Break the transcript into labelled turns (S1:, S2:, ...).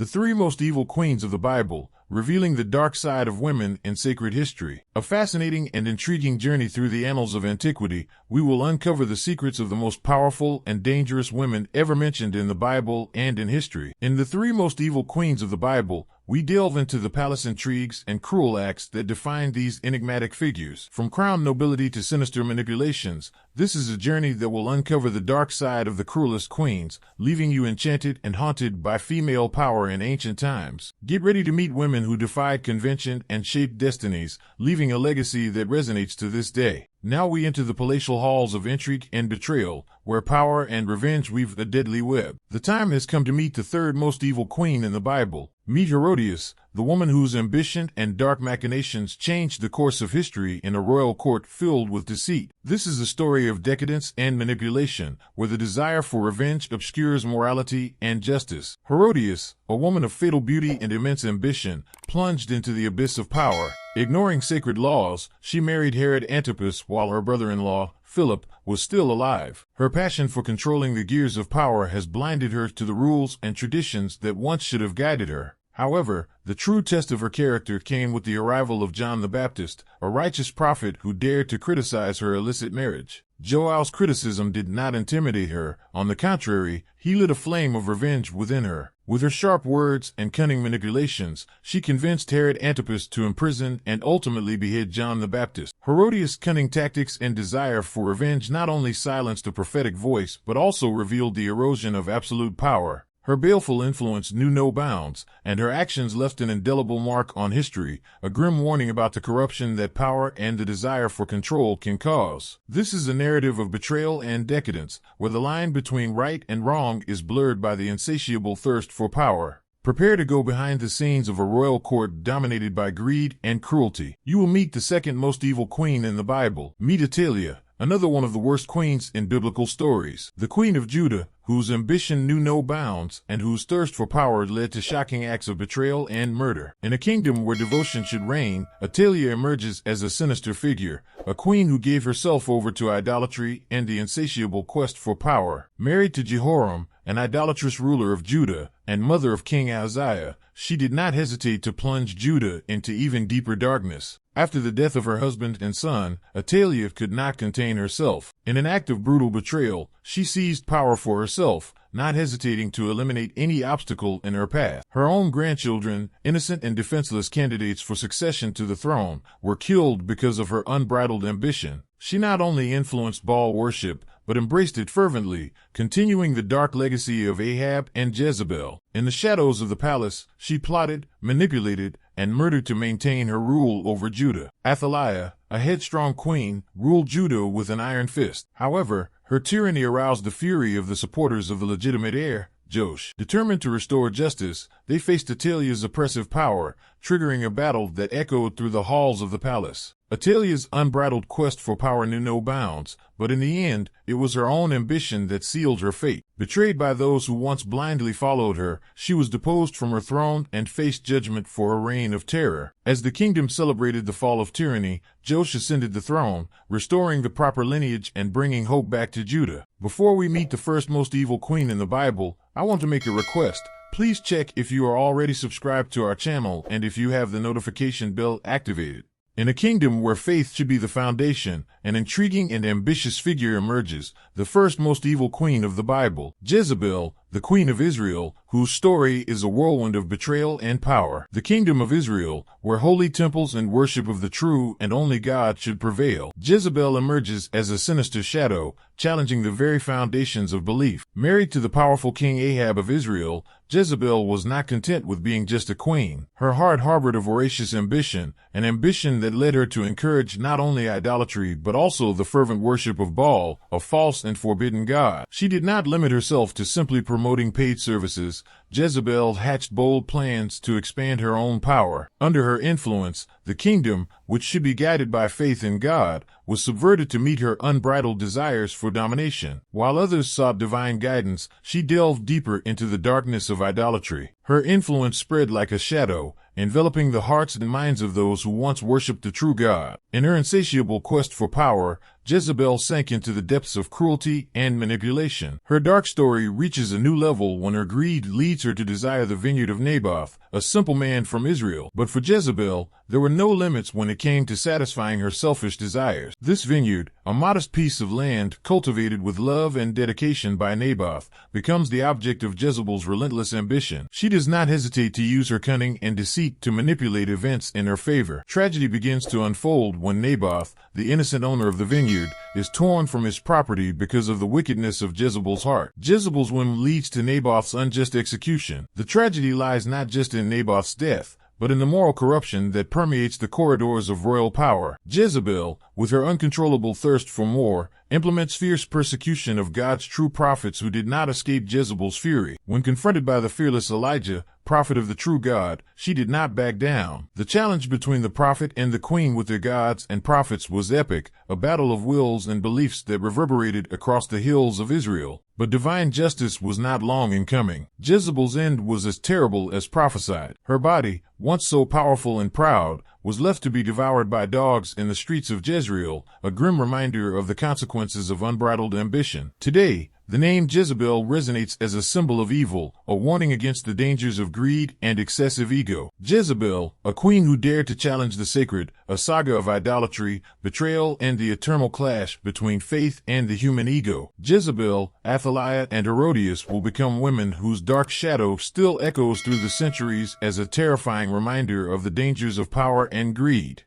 S1: The three most evil queens of the Bible, revealing the dark side of women in sacred history. A fascinating and intriguing journey through the annals of antiquity, we will uncover the secrets of the most powerful and dangerous women ever mentioned in the Bible and in history. In the three most evil queens of the Bible, we delve into the palace intrigues and cruel acts that define these enigmatic figures. From crowned nobility to sinister manipulations, this is a journey that will uncover the dark side of the cruelest queens, leaving you enchanted and haunted by female power in ancient times. Get ready to meet women who defied convention and shaped destinies, leaving a legacy that resonates to this day. Now we enter the palatial halls of intrigue and betrayal, where power and revenge weave a deadly web. The time has come to meet the third most evil queen in the Bible. Meet Herodias, the woman whose ambition and dark machinations changed the course of history in a royal court filled with deceit. This is a story of decadence and manipulation, where the desire for revenge obscures morality and justice. Herodias, a woman of fatal beauty and immense ambition, plunged into the abyss of power. Ignoring sacred laws, she married Herod Antipas while her brother-in-law, Philip, was still alive. Her passion for controlling the gears of power has blinded her to the rules and traditions that once should have guided her. However, the true test of her character came with the arrival of John the Baptist, a righteous prophet who dared to criticize her illicit marriage. Joel's criticism did not intimidate her. On the contrary, he lit a flame of revenge within her. With her sharp words and cunning manipulations, she convinced Herod Antipas to imprison and ultimately behead John the Baptist. Herodias' cunning tactics and desire for revenge not only silenced a prophetic voice but also revealed the erosion of absolute power. Her baleful influence knew no bounds, and her actions left an indelible mark on history, a grim warning about the corruption that power and the desire for control can cause. This is a narrative of betrayal and decadence, where the line between right and wrong is blurred by the insatiable thirst for power. Prepare to go behind the scenes of a royal court dominated by greed and cruelty. You will meet the second most evil queen in the Bible. Meet ATÁLIA, another one of the worst queens in biblical stories. The Queen of Judah, whose ambition knew no bounds and whose thirst for power led to shocking acts of betrayal and murder. In a kingdom where devotion should reign, ATÁLIA emerges as a sinister figure, a queen who gave herself over to idolatry and the insatiable quest for power. Married to Jehoram, an idolatrous ruler of Judah and mother of King Uzziah, she did not hesitate to plunge Judah into even deeper darkness. After the death of her husband and son, ATÁLIA could not contain herself. In an act of brutal betrayal, she seized power for herself, not hesitating to eliminate any obstacle in her path. Her own grandchildren, innocent and defenseless candidates for succession to the throne, were killed because of her unbridled ambition. She not only influenced Baal worship, but embraced it fervently, continuing the dark legacy of Ahab and Jezebel. In the shadows of the palace, she plotted, manipulated, and murdered to maintain her rule over Judah. ATÁLIA, a headstrong queen, ruled Judah with an iron fist. However, her tyranny aroused the fury of the supporters of the legitimate heir, Joash. Determined to restore justice, they faced ATÁLIA's oppressive power, triggering a battle that echoed through the halls of the palace. ATÁLIA's unbridled quest for power knew no bounds, but in the end, it was her own ambition that sealed her fate. Betrayed by those who once blindly followed her, she was deposed from her throne and faced judgment for a reign of terror. As the kingdom celebrated the fall of tyranny, Joash ascended the throne, restoring the proper lineage and bringing hope back to Judah. Before we meet the first most evil queen in the Bible, I want to make a request. Please check if you are already subscribed to our channel and if you have the notification bell activated. In a kingdom where faith should be the foundation, an intriguing and ambitious figure emerges, the first most evil queen of the Bible, Jezabel, the queen of Israel, whose story is a whirlwind of betrayal and power. The kingdom of Israel, where holy temples and worship of the true and only God should prevail. Jezebel emerges as a sinister shadow, challenging the very foundations of belief. Married to the powerful King Ahab of Israel, Jezebel was not content with being just a queen. Her heart harbored a voracious ambition, an ambition that led her to encourage not only idolatry but also the fervent worship of Baal, a false and forbidden god. She did not limit herself to simply promoting paid services. Jezebel hatched bold plans to expand her own power. Under her influence, the kingdom, which should be guided by faith in God, was subverted to meet her unbridled desires for domination. While others sought divine guidance, she delved deeper into the darkness of idolatry. Her influence spread like a shadow, enveloping the hearts and minds of those who once worshipped the true God. In her insatiable quest for power, Jezebel sank into the depths of cruelty and manipulation. Her dark story reaches a new level when her greed leads her to desire the vineyard of Naboth, a simple man from Israel. But for Jezebel, there were no limits when it came to satisfying her selfish desires. This vineyard, a modest piece of land cultivated with love and dedication by Naboth, becomes the object of Jezebel's relentless ambition. She does not hesitate to use her cunning and deceit to manipulate events in her favor. Tragedy begins to unfold when Naboth, the innocent owner of the vineyard, is torn from his property because of the wickedness of Jezebel's heart. Jezebel's whim leads to Naboth's unjust execution. The tragedy lies not just in Naboth's death, but in the moral corruption that permeates the corridors of royal power. Jezebel, with her uncontrollable thirst for more, implements fierce persecution of God's true prophets who did not escape Jezebel's fury. When confronted by the fearless Elijah, prophet of the true God, she did not back down. The challenge between the prophet and the queen with their gods and prophets was epic, a battle of wills and beliefs that reverberated across the hills of Israel. But divine justice was not long in coming. Jezebel's end was as terrible as prophesied. Her body, once so powerful and proud, was left to be devoured by dogs in the streets of Jezreel, a grim reminder of the consequences of unbridled ambition. Today, the name Jezebel resonates as a symbol of evil, a warning against the dangers of greed and excessive ego. Jezebel, a queen who dared to challenge the sacred, a saga of idolatry, betrayal, and the eternal clash between faith and the human ego. Jezebel, ATÁLIA, and HERODIAS will become women whose dark shadow still echoes through the centuries as a terrifying reminder of the dangers of power and greed.